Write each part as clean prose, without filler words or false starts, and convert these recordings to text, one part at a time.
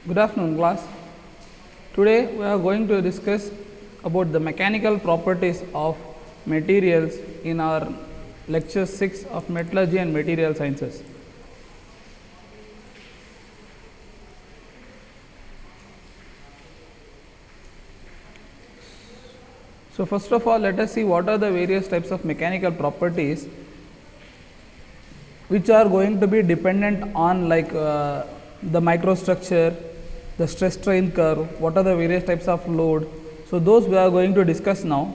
Good afternoon, class. Today we are going to discuss about the mechanical properties of materials in our lecture 6 of metallurgy and material sciences. So, first of all, let us see what are the various types of mechanical properties which are going to be dependent on the microstructure, the stress strain curve, what are the various types of load. So, those we are going to discuss now.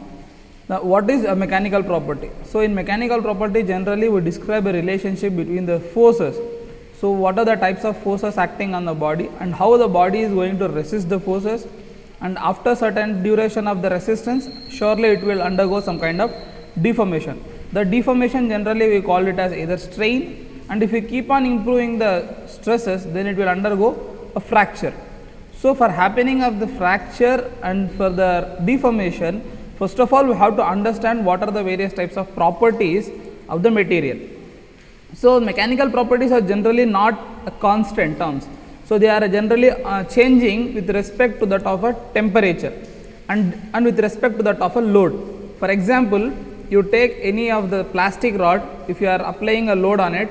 Now, what is a mechanical property? So, in mechanical property generally we describe a relationship between the forces. So, what are the types of forces acting on the body and how the body is going to resist the forces, and after certain duration of the resistance surely it will undergo some kind of deformation. The deformation generally we call it as either strain, and if we keep on improving the stresses then it will undergo a fracture. So, for happening of the fracture and for the deformation, first of all we have to understand what are the various types of properties of the material. So, mechanical properties are generally not a constant terms. So, they are generally changing with respect to that of a temperature and with respect to that of a load. For example, you take any of the plastic rod, if you are applying a load on it.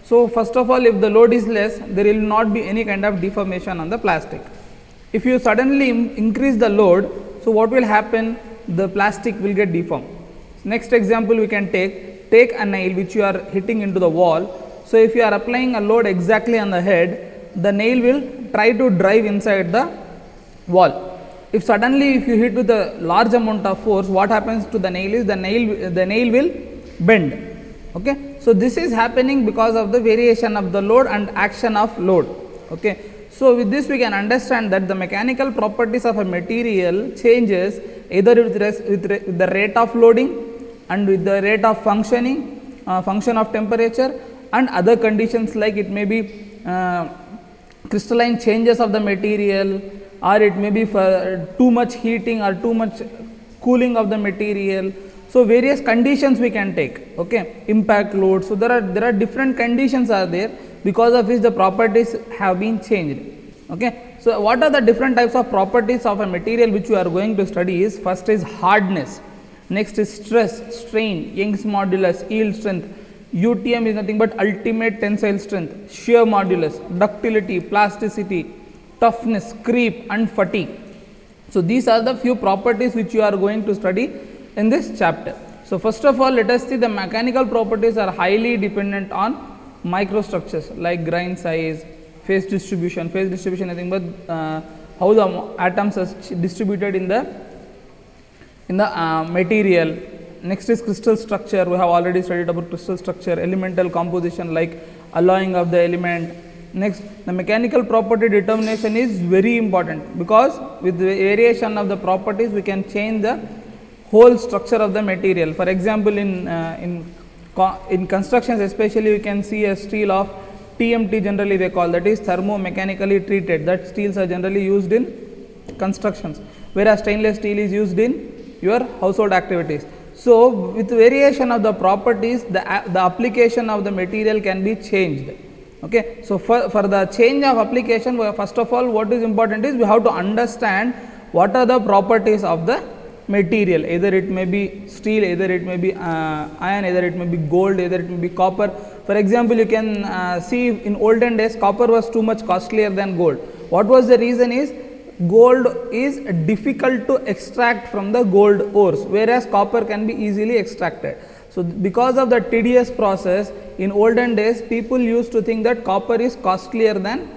So, first of all, if the load is less, there will not be any kind of deformation on the plastic. If you suddenly increase the load, so what will happen? The plastic will get deformed. Next example we can take a nail which you are hitting into the wall. So, if you are applying a load exactly on the head, the nail will try to drive inside the wall. If suddenly if you hit with a large amount of force, what happens to the nail is the nail will bend. Okay. So, this is happening because of the variation of the load and action of load. Okay. So, with this we can understand that the mechanical properties of a material changes either with the rate of loading and with the rate of functioning, function of temperature and other conditions, like it may be crystalline changes of the material, or it may be for too much heating or too much cooling of the material. So, various conditions we can take, okay, impact load. So, there are different conditions are there, because of which the properties have been changed. Okay. So, what are the different types of properties of a material which we are going to study is, first is hardness, next is stress, strain, Young's modulus, yield strength. UTM is nothing but ultimate tensile strength, shear modulus, ductility, plasticity, toughness, creep and fatigue. So, these are the few properties which you are going to study in this chapter. So, first of all, let us see the mechanical properties are highly dependent on microstructures like grain size, phase distribution. Phase distribution nothing but how the atoms are distributed in the material. Next is crystal structure. We have already studied about crystal structure, elemental composition like alloying of the element. Next, the mechanical property determination is very important, because with the variation of the properties we can change the whole structure of the material. For example, in constructions especially, we can see a steel of TMT generally they call, that is thermomechanically treated. That steels are generally used in constructions, whereas stainless steel is used in your household activities. So, with variation of the properties, the application of the material can be changed. Okay. So, for the change of application, first of all what is important is we have to understand what are the properties of the material, either it may be steel, either it may be iron, either it may be gold, either it may be copper. For example, you can see in olden days copper was too much costlier than gold. What was the reason is, gold is difficult to extract from the gold ores, whereas copper can be easily extracted. So, because of the tedious process in olden days, people used to think that copper is costlier than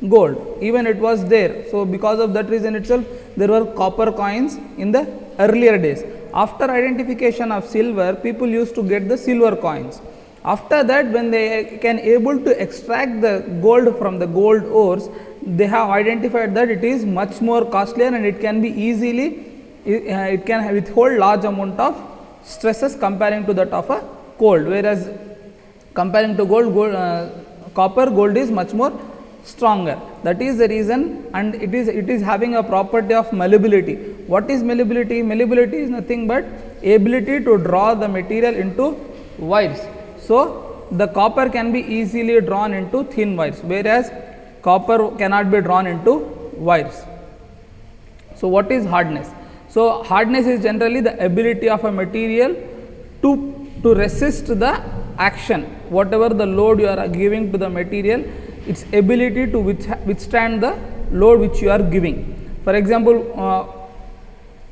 gold, even it was there. So, because of that reason itself, there were copper coins in the earlier days. After identification of silver, people used to get the silver coins. After that, when they can able to extract the gold from the gold ores, they have identified that it is much more costlier and it can be easily, it can withhold large amount of stresses comparing to that of a gold, whereas comparing to copper, gold is much more stronger. That is the reason, and it is having a property of malleability. What is malleability? Malleability is nothing but ability to draw the material into wires. So, the copper can be easily drawn into thin wires, whereas copper cannot be drawn into wires. So what is hardness? So hardness is generally the ability of a material to resist the action, whatever the load you are giving to the material, its ability to withstand the load which you are giving. For example,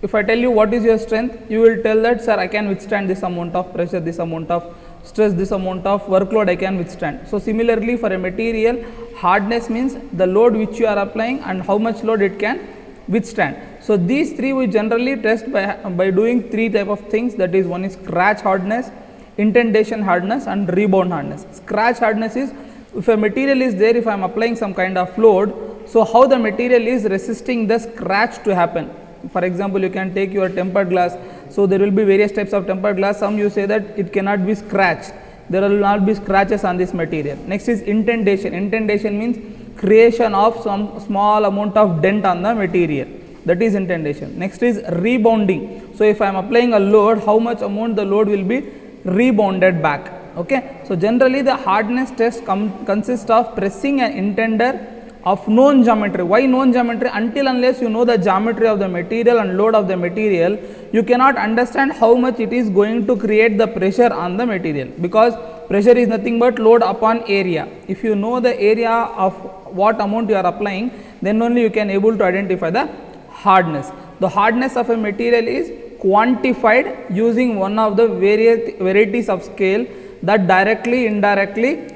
if I tell you what is your strength, you will tell that, sir, I can withstand this amount of pressure, this amount of stress, this amount of workload I can withstand. So similarly for a material, hardness means the load which you are applying and how much load it can withstand. So these three we generally test by doing three type of things, that is, one is scratch hardness, indentation hardness and rebound hardness. Scratch hardness is if a material is there, if I am applying some kind of load, so how the material is resisting the scratch to happen. For example, you can take your tempered glass. So there will be various types of tempered glass. Some you say that it cannot be scratched. There will not be scratches on this material. Next is indentation. Indentation means creation of some small amount of dent on the material. That is indentation. Next is rebounding. So if I am applying a load, how much amount the load will be rebounded back. Okay. So generally the hardness test consists of pressing an intender of known geometry. Why known geometry? Until unless you know the geometry of the material and load of the material, you cannot understand how much it is going to create the pressure on the material, because pressure is nothing but load upon area. If you know the area of what amount you are applying, then only you can able to identify the hardness. The hardness of a material is quantified using one of the various varieties of scale that directly, indirectly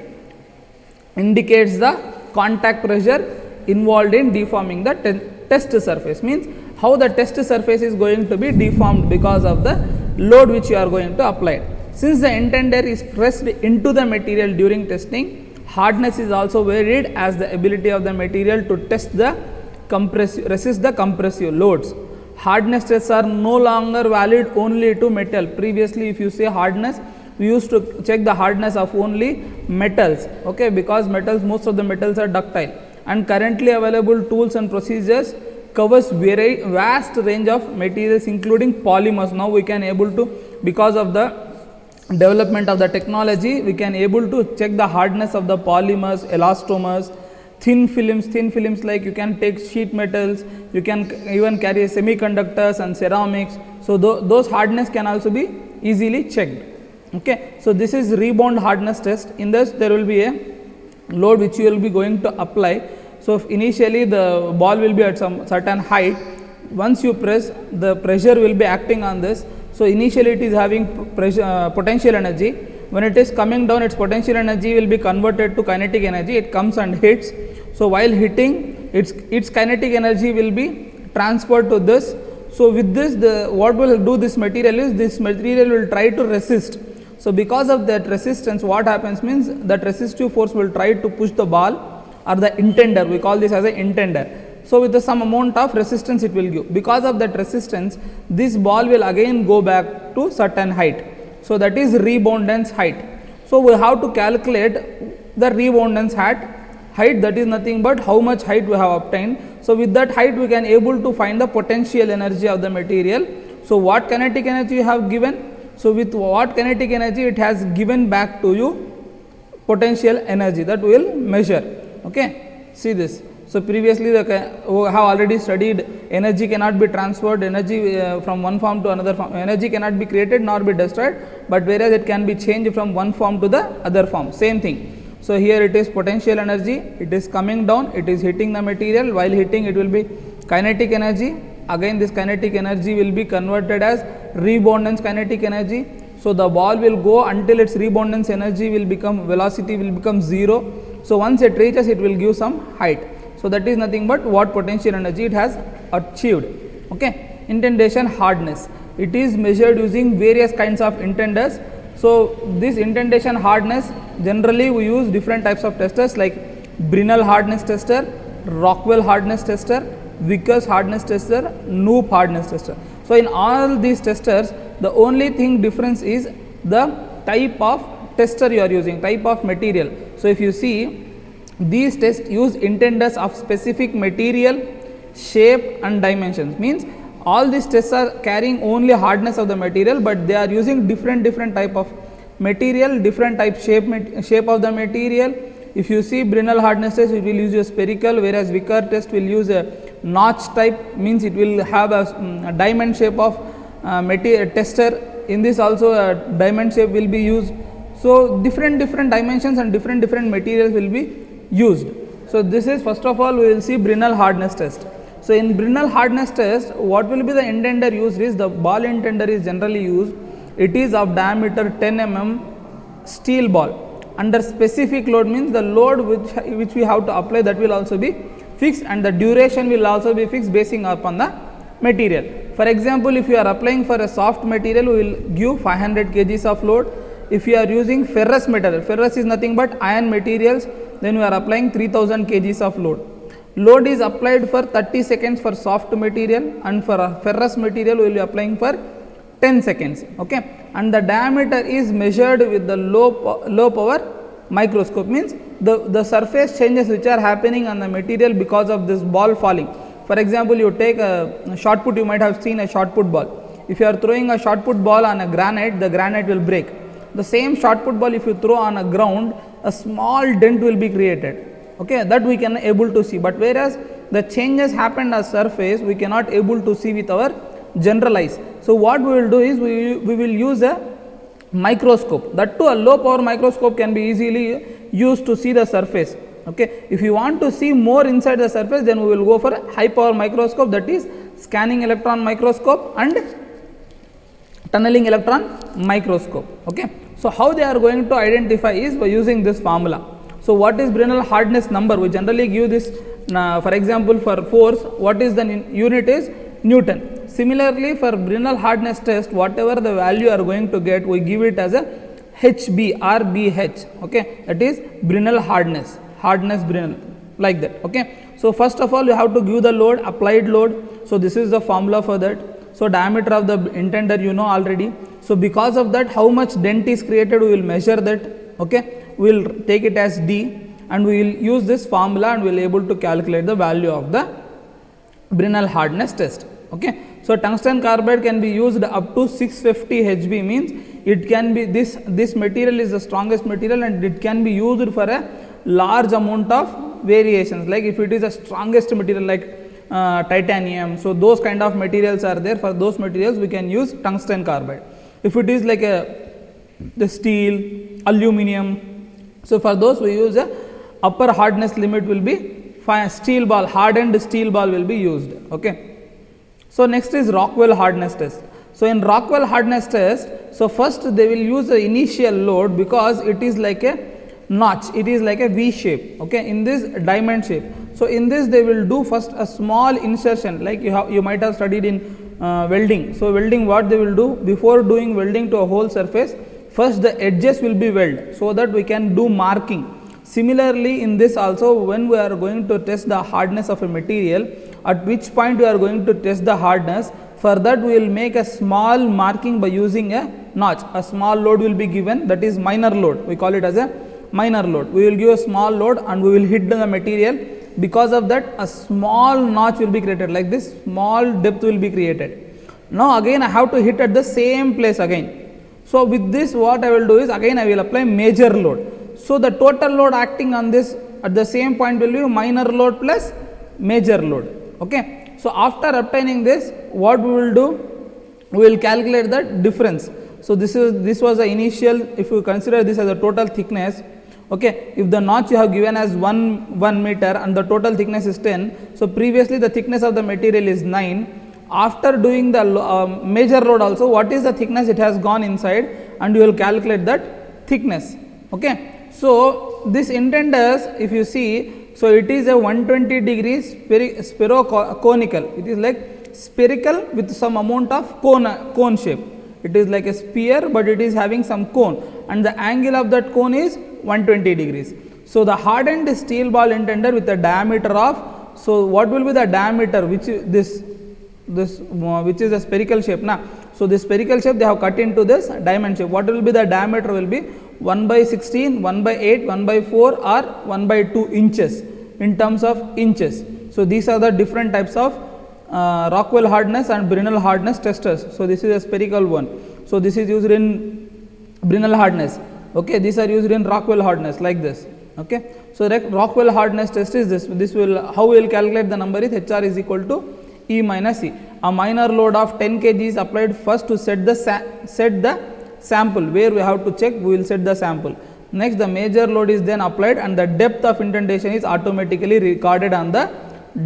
indicates the contact pressure involved in deforming the test surface. Means how the test surface is going to be deformed because of the load which you are going to apply. Since the intender is pressed into the material during testing, hardness is also varied as the ability of the material to resist the compressive loads. Hardness tests are no longer valid only to metal. Previously, if you say hardness, we used to check the hardness of only metals, okay, because metals, most of the metals are ductile, and currently available tools and procedures covers very vast range of materials including polymers. Now we can able to, because of the development of the technology, we can able to check the hardness of the polymers, elastomers, thin films like you can take sheet metals, you can even carry semiconductors and ceramics. So those hardness can also be easily checked. Okay, so this is rebound hardness test. In this there will be a load which you will be going to apply. So if initially the ball will be at some certain height, once you press, the pressure will be acting on this. So initially it is having pressure, potential energy. When it is coming down, its potential energy will be converted to kinetic energy. It comes and hits. So while hitting, its kinetic energy will be transferred to this. So with this, what will do this material is, this material will try to resist. So because of that resistance, what happens means that resistive force will try to push the ball or the intender, we call this as an intender. So with some amount of resistance it will give. Because of that resistance, this ball will again go back to certain height. So that is reboundance height. So we have to calculate the reboundance height, that is nothing but how much height we have obtained. So with that height we can able to find the potential energy of the material. So what kinetic energy you have given? So with what kinetic energy it has given back to you potential energy, that we will measure. Okay, see this. So previously we have already studied energy cannot be transferred, energy from one form to another form. Energy cannot be created nor be destroyed, but whereas it can be changed from one form to the other form. Same thing. So here it is potential energy, it is coming down, it is hitting the material. While hitting, it will be kinetic energy. Again this kinetic energy will be converted as reboundance kinetic energy. So the ball will go until its reboundance energy will become, velocity will become 0. So once it reaches, it will give some height. So that is nothing but what potential energy it has achieved. Okay, indentation hardness. It is measured using various kinds of intenders. So this indentation hardness, generally we use different types of testers like Brinell hardness tester, Rockwell hardness tester, Vickers hardness tester, Knoop hardness tester. So in all these testers, the only thing difference is the type of tester you are using, type of material. So if you see, these tests use intenders of specific material, shape and dimensions. Means all these tests are carrying only hardness of the material, but they are using different type of material, different type shape of the material, if you see Brinell hardness test, it will use a spherical, whereas Vickers test will use a notch type, means it will have a diamond shape of material tester. In this also a diamond shape will be used. So different dimensions and different materials will be used. So this is, first of all we will see Brinell hardness test. So in Brinell hardness test, what will be the intender used is, the ball intender is generally used. It is of diameter 10 mm steel ball. Under specific load means the load which we have to apply, that will also be fixed, and the duration will also be fixed basing upon the material. For example, if you are applying for a soft material, we will give 500 kgs of load. If you are using ferrous material, ferrous is nothing but iron materials, then we are applying 3000 kgs of load. Load is applied for 30 seconds for soft material, and for a ferrous material we will be applying for 10 seconds. Okay, and the diameter is measured with the low power microscope, means the surface changes which are happening on the material because of this ball falling. For example, you take a shot put, you might have seen a shot put ball. If you are throwing a shot put ball on a granite, the granite will break. The same shot put ball, if you throw on a ground, a small dent will be created. Okay, that we can able to see, but whereas the changes happened on surface, we cannot able to see with our general eyes. So what we will do is, we will use a microscope. That too, a low power microscope can be easily used to see the surface. Okay, if you want to see more inside the surface, then we will go for a high power microscope, that is scanning electron microscope and tunneling electron microscope. Okay, so how they are going to identify is by using this formula. So what is Brinell hardness number? We generally give this, for example, for force, what is the unit is Newton. Similarly, for Brinell hardness test, whatever the value you are going to get, we give it as a HB or BH. Okay, that is Brinell hardness Brinell, like that. Okay, so first of all you have to give the load, applied load. So this is the formula for that. So diameter of the intender you know already. So because of that, how much dent is created, we will measure that. Okay, we will take it as D, and we will use this formula, and we will able to calculate the value of the Brinell hardness test. Okay, so tungsten carbide can be used up to 650 Hb, means it can be, this material is the strongest material, and it can be used for a large amount of variations. Like if it is the strongest material like titanium, so those kind of materials are there. For those materials we can use tungsten carbide. If it is like the steel, aluminum, so for those we use a upper hardness limit will be steel ball, hardened steel ball will be used. Okay, so next is Rockwell hardness test. So in Rockwell hardness test, so first they will use the initial load, because it is like a notch, it is like a V shape, okay, in this diamond shape. So in this they will do first a small insertion, like you might have studied in welding. So welding, what they will do, before doing welding to a whole surface, first the edges will be welded, so that we can do marking. Similarly in this also, when we are going to test the hardness of a material, at which point we are going to test the hardness, for that we will make a small marking by using a notch. A small load will be given, that is minor load, we call it as a minor load. We will give a small load and we will hit the material. Because of that, a small notch will be created, like this small depth will be created. Now again I have to hit at the same place again. So with this, what I will do is, again I will apply major load. So the total load acting on this at the same point will be minor load plus major load. Okay, so after obtaining this, what we will do, we will calculate the difference. So this was the initial, if you consider this as a total thickness. Okay, if the notch you have given as 1 meter and the total thickness is 10, so previously the thickness of the material is 9. After doing the major load also, what is the thickness it has gone inside, and you will calculate that thickness. Okay, so this intenders, if you see, so it is a 120 degrees spheroconical. It is like spherical with some amount of cone shape. It is like a sphere, but it is having some cone, and the angle of that cone is 120 degrees. So the hardened steel ball intender with a diameter of, so what will be the diameter, which is which is a spherical shape na. So this spherical shape they have cut into this diamond shape. What will be the diameter will be 1/16, 1/8, 1/4 or 1/2 inches in terms of inches. So these are the different types of Rockwell hardness and Brinell hardness testers. So this is a spherical one. So this is used in Brinell hardness. Okay, these are used in Rockwell hardness, like this. Okay. So Rockwell hardness test is this will, how we will calculate the number is HR is equal to E minus E. A minor load of 10 kg is applied first to set the sample, where we have to check, we will set the sample. Next, the major load is then applied and the depth of indentation is automatically recorded on the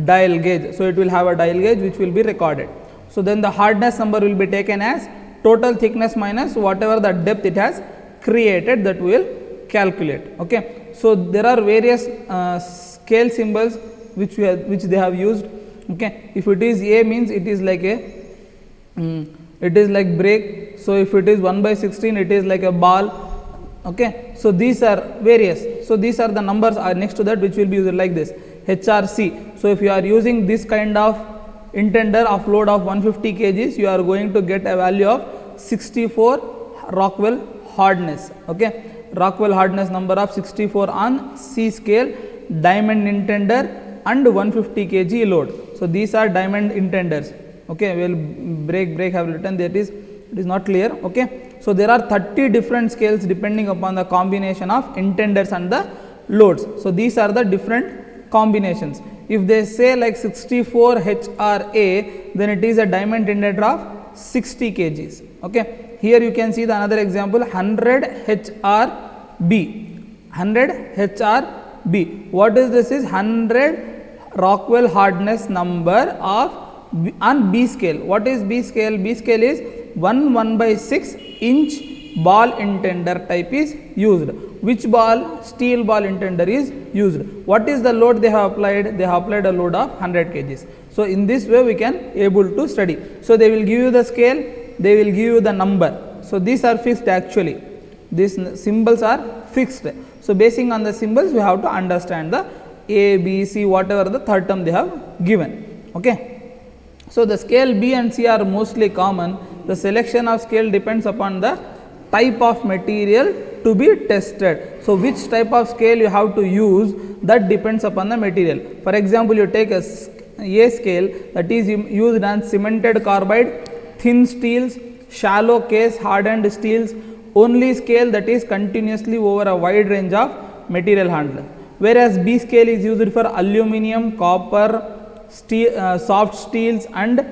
dial gauge. So it will have a dial gauge which will be recorded. So then the hardness number will be taken as total thickness minus whatever the depth it has created, that we will calculate. Okay. So there are various scale symbols which they have used. Okay. If it is A, means it is like it is like brake. So if it is 1/16, it is like a ball. Okay. So these are various. So these are the numbers are next to that which will be used like this, HRC. So if you are using this kind of intender of load of 150 kgs, you are going to get a value of 64 Rockwell hardness. Okay. Rockwell hardness number of 64 on C scale, diamond intender and 150 kg load. So these are diamond intenders. Okay. Well, brake have written, that is, it is not clear. Okay. So there are 30 different scales depending upon the combination of intenders and the loads. So these are the different combinations. If they say like 64 HRA, then it is a diamond intender of 60 kgs. Okay. Here you can see the another example, 100 HRB. 100 HRB. What is this? Is 100 Rockwell hardness number of on B scale. What is B scale? B scale is 1/6 inch ball intender type is used. Which ball? Steel ball intender is used. What is the load they have applied? They have applied a load of 100 kgs. So in this way we can able to study. So they will give you the scale, they will give you the number. So these are fixed actually. These symbols are fixed. So basing on the symbols we have to understand the A, B, C, whatever the third term they have given. Okay. So the scale B and C are mostly common. The selection of scale depends upon the type of material to be tested. So which type of scale you have to use, that depends upon the material. For example, you take a scale that is used on cemented carbide, thin steels, shallow case hardened steels, only scale that is continuously over a wide range of material handling. Whereas B scale is used for aluminum, copper, steel, soft steels and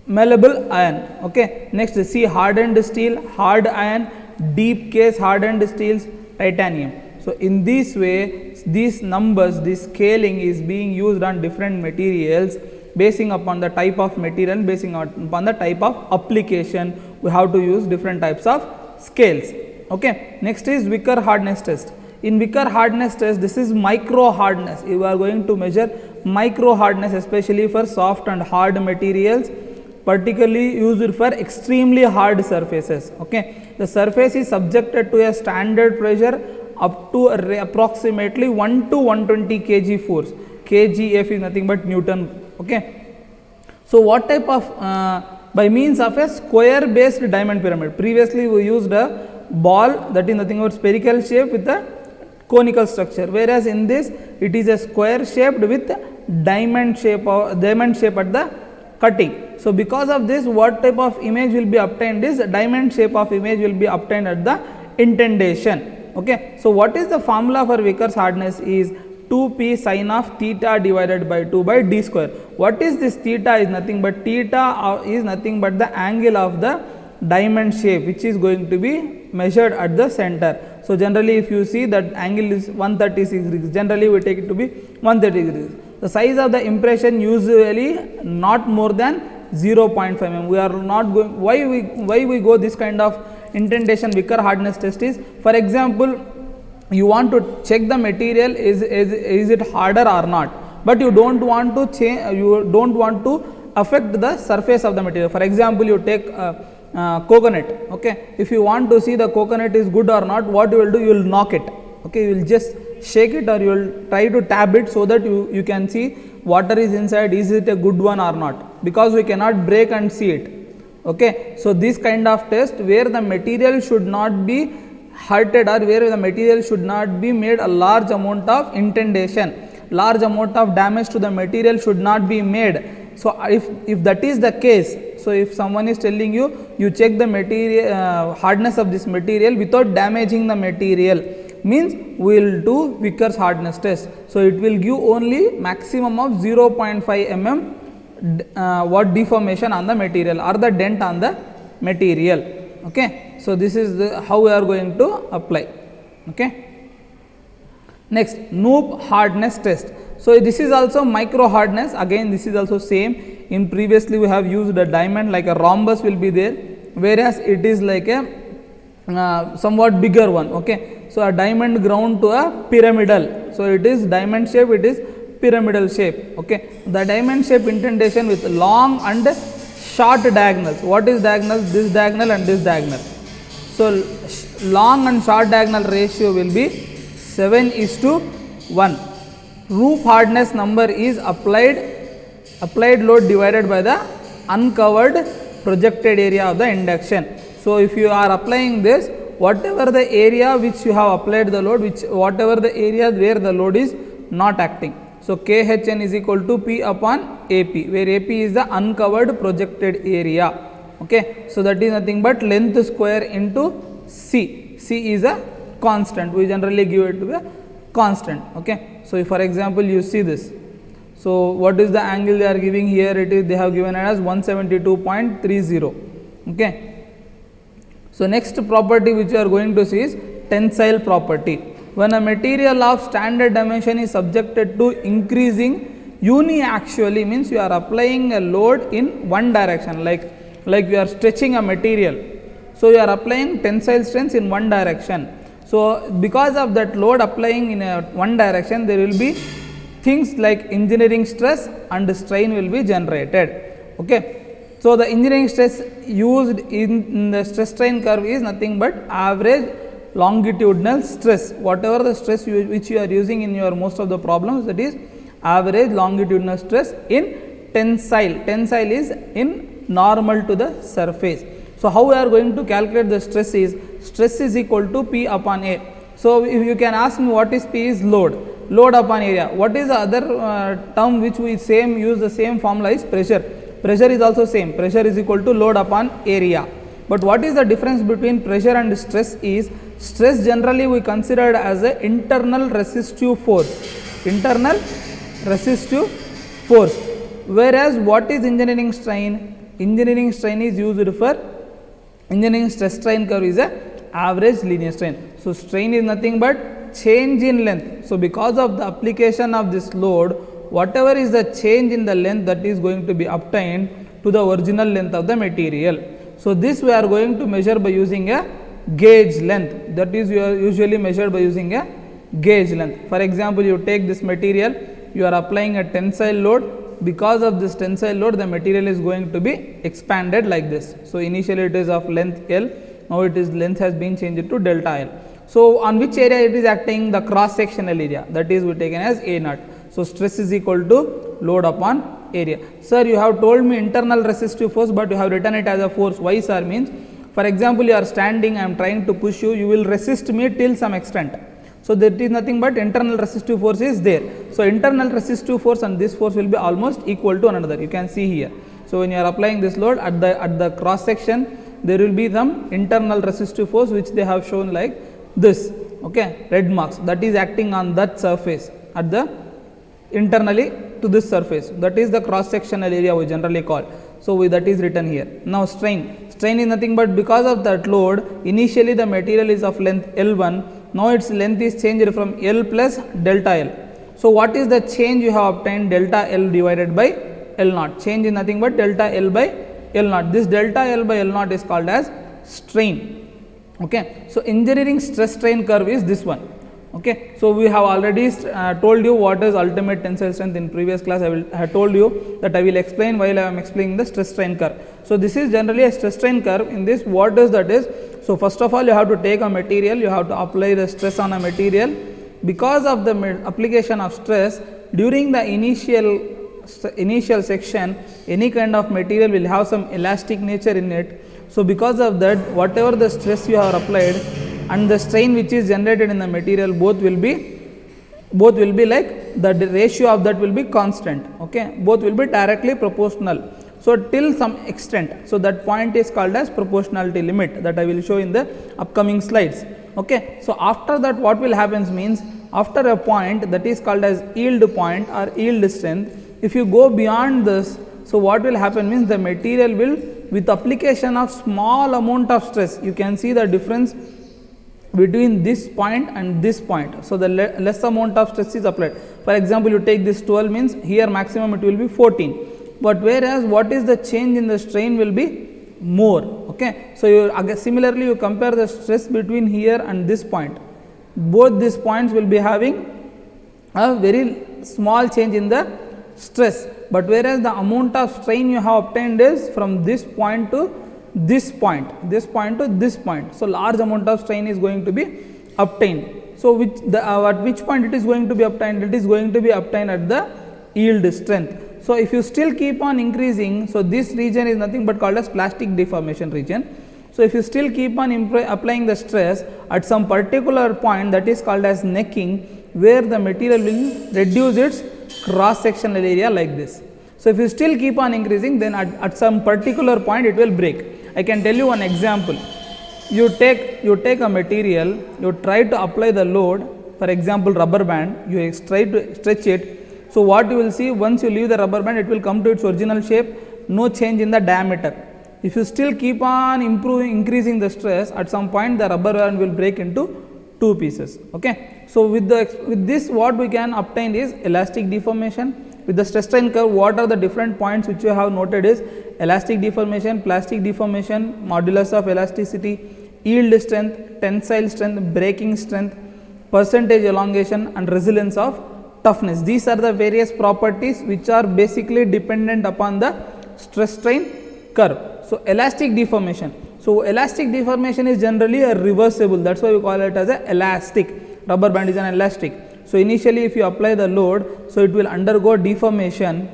malleable iron. Okay. Next, C hardened steel, hard iron, deep case hardened steels, titanium. So in this way, these numbers, this scaling is being used on different materials basing upon the type of material, basing upon the type of application. We have to use different types of scales. Okay. Next is Wicker hardness test. In Wicker hardness test, this is micro hardness. You are going to measure micro hardness, especially for soft and hard materials, particularly used for extremely hard surfaces. Okay. The surface is subjected to a standard pressure up to approximately 1 to 120 kg force. kgf is nothing but Newton. Okay. So what type of by means of a square based diamond pyramid. Previously we used a ball that is nothing but spherical shape with a conical structure, whereas in this it is a square shaped with diamond shape at the cutting. So because of this, what type of image will be obtained is diamond shape of image will be obtained at the indentation. Okay. So what is the formula for Wicker's hardness is 2p sine of theta divided by 2 by d square. What is this theta? Is nothing but theta is nothing but the angle of the diamond shape which is going to be measured at the center. So generally if you see that angle is 136 degrees, generally we take it to be 130 degrees. The size of the impression usually not more than 0.5 mm. We are not going, why we go this kind of indentation Wicker hardness test is, for example, you want to check the material is it harder or not, but you don't want to change, you don't want to affect the surface of the material. For example, you take coconut. Okay. If you want to see the coconut is good or not, what you will do, you will knock it. Okay. You will just shake it or you will try to tap it so that you can see water is inside, is it a good one or not, because we cannot break and see it. Okay. So this kind of test where the material should not be hurted or where the material should not be made a large amount of indentation, large amount of damage to the material should not be made. So if that is the case, so if someone is telling you, you check the material hardness of this material without damaging the material, means we will do Vickers hardness test. So it will give only maximum of 0.5 mm what deformation on the material or the dent on the material. Okay. So this is the how we are going to apply. Okay. Next, Knoop hardness test. So this is also micro hardness. Again, this is also same. In previously we have used a diamond, like a rhombus will be there, whereas it is like a somewhat bigger one. Okay. So a diamond ground to a pyramidal. So it is diamond shape, it is pyramidal shape. Okay. The diamond shape indentation with long and short diagonals. What is diagonals? This diagonal and this diagonal. So long and short diagonal ratio will be 7:1. Roof hardness number is applied load divided by the uncovered projected area of the induction. So if you are applying this, whatever the area which you have applied the load, whatever the area where the load is not acting. So KHN is equal to P upon AP, where AP is the uncovered projected area. Okay. So that is nothing but length square into C. C is a constant. We generally give it to a constant. Okay. So if for example you see this. So what is the angle they are giving here? It is they have given it as 172.30. Okay. So next property which you are going to see is tensile property. When a material of standard dimension is subjected to increasing uniaxially, means you are applying a load in one direction, like you are stretching a material. So you are applying tensile strength in one direction. So because of that load applying in one direction, there will be things like engineering stress and strain will be generated. Okay. So the engineering stress used in the stress strain curve is nothing but average longitudinal stress. Whatever the stress which you are using in your most of the problems, that is average longitudinal stress in tensile. Tensile is in normal to the surface. So how we are going to calculate the stress is equal to P upon A. So if you can ask me what is P is load upon area. What is the other term which we use the same formula is pressure. Pressure is also same. Pressure is equal to load upon area. But what is the difference between pressure and stress is, stress generally we considered as a internal resistive force. Internal resistive force. Whereas what is engineering strain? Engineering strain is used for engineering stress strain curve is a average linear strain. So strain is nothing but change in length. So because of the application of this load, whatever is the change in the length that is going to be obtained to the original length of the material. So this we are going to measure by using a gauge length. That is usually measured by using a gauge length. For example, you take this material, you are applying a tensile load. Because of this tensile load, the material is going to be expanded like this. So initially it is of length L, now it is length has been changed to delta L. So on which area it is acting? The cross sectional area, that is we taken as A naught. So stress is equal to load upon area. Sir, you have told me internal resistive force, but you have written it as a force. Why, sir? Means, for example, you are standing, I am trying to push you, you will resist me till some extent. So that is nothing but internal resistive force is there. So internal resistive force and this force will be almost equal to another. You can see here. So when you are applying this load at the cross section, there will be some internal resistive force which they have shown like this. Okay, red marks, that is acting on that surface at the internally to this surface. That is the cross sectional area we generally call. So that is written here. Now strain is nothing but because of that load, initially the material is of length L1. Now its length is changed from L plus delta L. So what is the change you have obtained? Delta L divided by L naught. Change is nothing but delta L by L naught. This delta L by L naught is called as strain. Okay. So engineering stress strain curve is this one. Okay. So we have already told you what is ultimate tensile strength in previous class. I have told you that I will explain while I am explaining the stress strain curve. So this is generally a stress strain curve. In this, what is that is? So first of all, you have to take a material, you have to apply the stress on a material. Because of the application of stress, during the initial section, any kind of material will have some elastic nature in it. So because of that, whatever the stress you have applied and the strain which is generated in the material, both will be like the ratio of that will be constant. Okay, both will be directly proportional. So till some extent, so that point is called as proportionality limit, that I will show in the upcoming slides. Okay, so after that what will happen means, after a point that is called as yield point or yield strength, if you go beyond this, so what will happen means the material will, with application of small amount of stress, you can see the difference between this point and this point. So the less amount of stress is applied. For example, you take this 12 means here maximum it will be 14, but whereas what is the change in the strain will be more. Okay, so you similarly you compare the stress between here and this point, both these points will be having a very small change in the stress, but whereas the amount of strain you have obtained is from this point to this point, this point to this point. So large amount of strain is going to be obtained. So at which point it is going to be obtained? It is going to be obtained at the yield strength. So if you still keep on increasing, so this region is nothing but called as plastic deformation region. So if you still keep on applying the stress at some particular point, that is called as necking, where the material will reduce its cross sectional area like this. So if you still keep on increasing, then at some particular point it will break. I can tell you one example. You take a material, you try to apply the load, for example rubber band, you try to stretch it. So what you will see, once you leave the rubber band, it will come to its original shape, no change in the diameter. If you still keep on increasing the stress, at some point the rubber band will break into two pieces. Okay. So with this what we can obtain is elastic deformation. With the stress strain curve, what are the different points which you have noted is elastic deformation, plastic deformation, modulus of elasticity, yield strength, tensile strength, breaking strength, percentage elongation and resilience of toughness. These are the various properties which are basically dependent upon the stress strain curve. So elastic deformation. So elastic deformation is generally a reversible, that's why we call it as a elastic. Rubber band is an elastic. So initially if you apply the load, so it will undergo deformation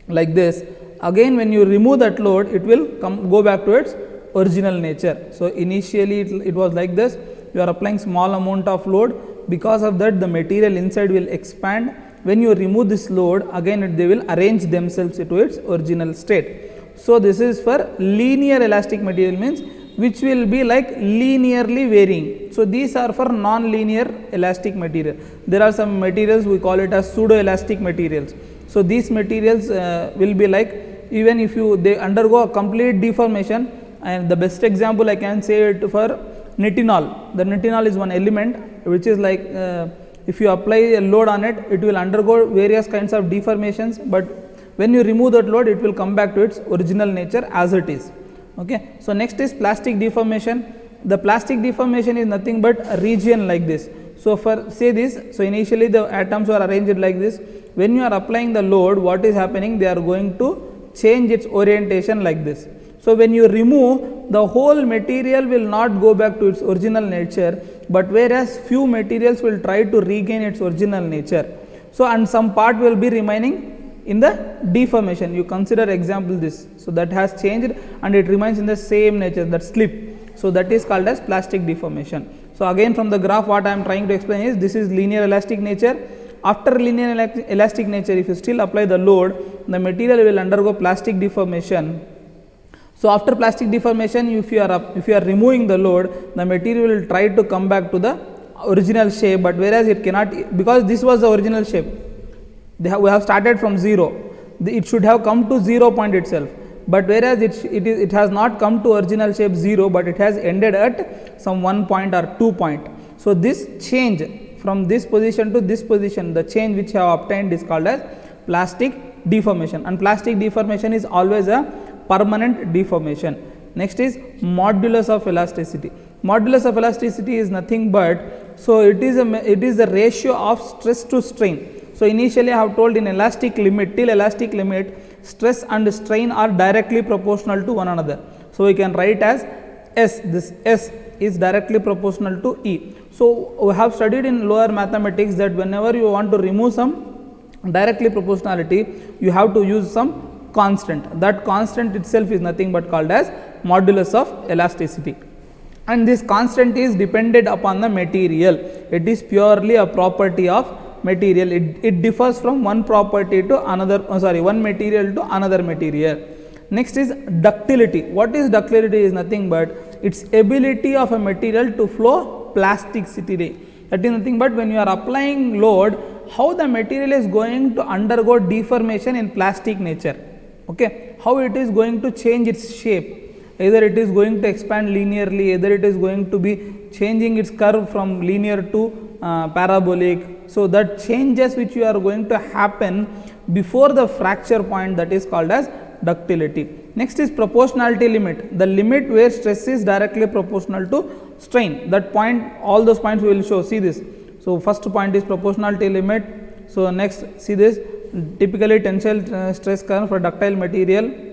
like this. Again when you remove that load, it will go back to its original nature. So initially it was like this, you are applying small amount of load, because of that the material inside will expand. When you remove this load, again they will arrange themselves to its original state. So this is for linear elastic material, means which will be like linearly varying. So these are for non-linear elastic material. There are some materials we call it as pseudo-elastic materials. So these materials will be like, even if they undergo a complete deformation, and the best example I can say it for nitinol. The nitinol is one element which is like if you apply a load on it, it will undergo various kinds of deformations, but when you remove that load, it will come back to its original nature as it is. Okay. So next is plastic deformation. The plastic deformation is nothing but a region like this. So for say this, so initially the atoms are arranged like this. When you are applying the load, what is happening? They are going to change its orientation like this. So when you remove, the whole material will not go back to its original nature, but whereas few materials will try to regain its original nature. So and some part will be remaining in the deformation. You consider example this. So that has changed and it remains in the same nature, that slip. So that is called as plastic deformation. So again from the graph what I am trying to explain is, this is linear elastic nature. After linear elastic nature, if you still apply the load, the material will undergo plastic deformation. So after plastic deformation, if you are removing the load, the material will try to come back to the original shape, but whereas it cannot, because this was the original shape. We have started from 0. It should have come to 0 point itself, but whereas it has not come to original shape 0, but it has ended at some 1 point or 2 point. So this change from this position to this position, the change which you have obtained is called as plastic deformation, and plastic deformation is always a permanent deformation. Next is modulus of elasticity. Modulus of elasticity is nothing but, so it is the ratio of stress to strain. So initially I have told in elastic limit, till elastic limit, stress and strain are directly proportional to one another. So we can write as S, this S is directly proportional to E. So we have studied in lower mathematics that whenever you want to remove some directly proportionality, you have to use some constant. That constant itself is nothing but called as modulus of elasticity. And this constant is dependent upon the material. It is purely a property of material. It differs from one property to another, one material to another material. Next is ductility. What is ductility? Is nothing but its ability of a material to flow plasticity. That is nothing but when you are applying load, how the material is going to undergo deformation in plastic nature. Okay, how it is going to change its shape. Either it is going to expand linearly, either it is going to be changing its curve from linear to parabolic. So that changes which you are going to happen before the fracture point, that is called as ductility. Next is proportionality limit, the limit where stress is directly proportional to strain. That point, all those points we will show. See this. So first point is proportionality limit. So next, see this, typically tensile stress curve for ductile material.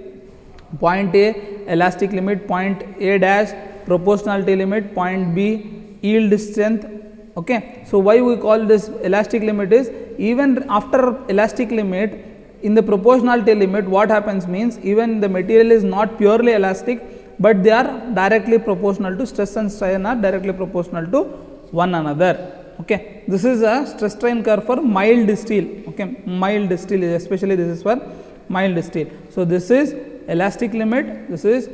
Point A, elastic limit. Point A dash, proportionality limit. Point B, yield strength. Okay. So why we call this elastic limit is, even after elastic limit, in the proportionality limit, what happens means, even the material is not purely elastic, but they are directly proportional to stress and strain are directly proportional to one another. Okay. This is a stress strain curve for mild steel. Okay. Mild steel, especially this is for mild steel. So this is elastic limit, this is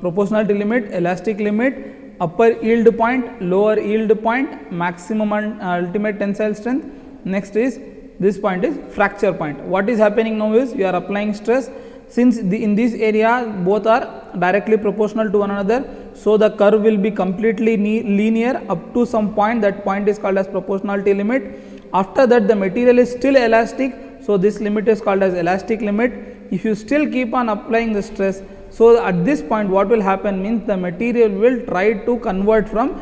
proportionality limit, elastic limit, upper yield point, lower yield point, maximum and ultimate tensile strength. Next is, this point is fracture point. What is happening now is, you are applying stress, since in this area both are directly proportional to one another, so the curve will be completely linear up to some point. That point is called as proportionality limit. After that, the material is still elastic, so this limit is called as elastic limit. If you still keep on applying the stress, so at this point what will happen means, the material will try to convert from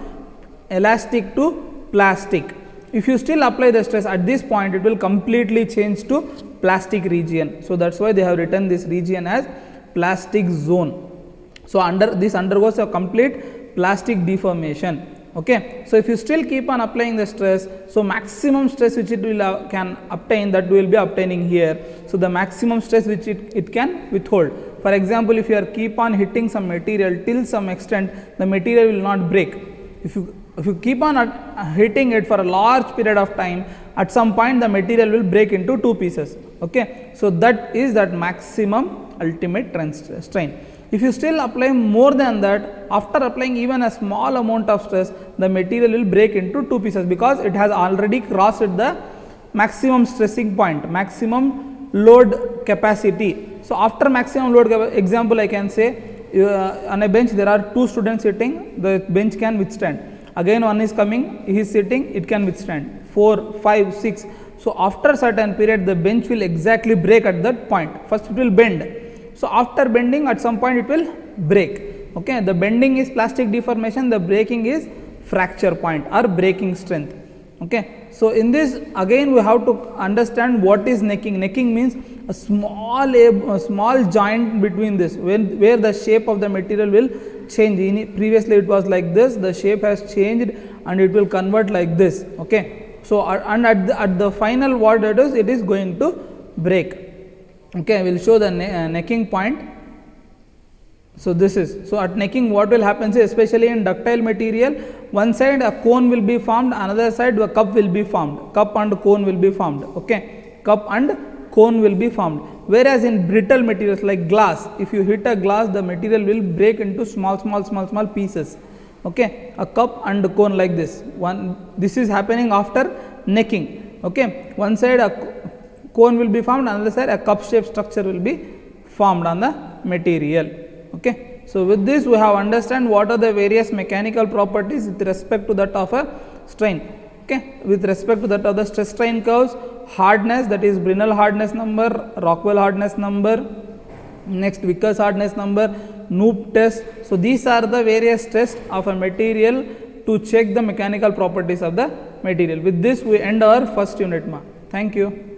elastic to plastic. If you still apply the stress at this point, it will completely change to plastic region. So that's why they have written this region as plastic zone. So this undergoes a complete plastic deformation. Okay. So if you still keep on applying the stress, so maximum stress which it will can obtain, that will be obtaining here. So the maximum stress which it can withhold. For example, if you are keep on hitting some material till some extent, the material will not break. If you keep on hitting it for a large period of time, at some point the material will break into two pieces. Okay. So that is that maximum ultimate strain. If you still apply more than that, after applying even a small amount of stress, the material will break into two pieces, because it has already crossed the maximum stressing point, maximum load capacity. So after maximum load, example I can say, on a bench there are two students sitting, the bench can withstand. Again one is coming, he is sitting, it can withstand 4, 5, 6. So after certain period, the bench will exactly break at that point. First it will bend. So after bending, at some point it will break. Okay. The bending is plastic deformation, the breaking is fracture point or breaking strength. Okay. So in this, again we have to understand what is necking. Necking means a small joint between this, where the shape of the material will change. Previously it was like this, the shape has changed and it will convert like this. Okay. So and at the final what it is going to break. Okay, we will show the necking point. So this is, so at necking what will happen is, especially in ductile material, one side a cone will be formed, another side a cup will be formed, cup and cone will be formed. Okay, cup and cone will be formed. Whereas in brittle materials like glass, if you hit a glass, the material will break into small pieces. Okay, a cup and cone like this. This is happening after necking. Okay, one side a cone will be formed, another side a cup shaped structure will be formed on the material. Okay. So with this we have understand what are the various mechanical properties with respect to that of a strain. Okay. With respect to that of the stress strain curves, hardness, that is Brinell hardness number, Rockwell hardness number, next Vickers hardness number, Knoop test. So these are the various tests of a material to check the mechanical properties of the material. With this we end our first unit. Thank you.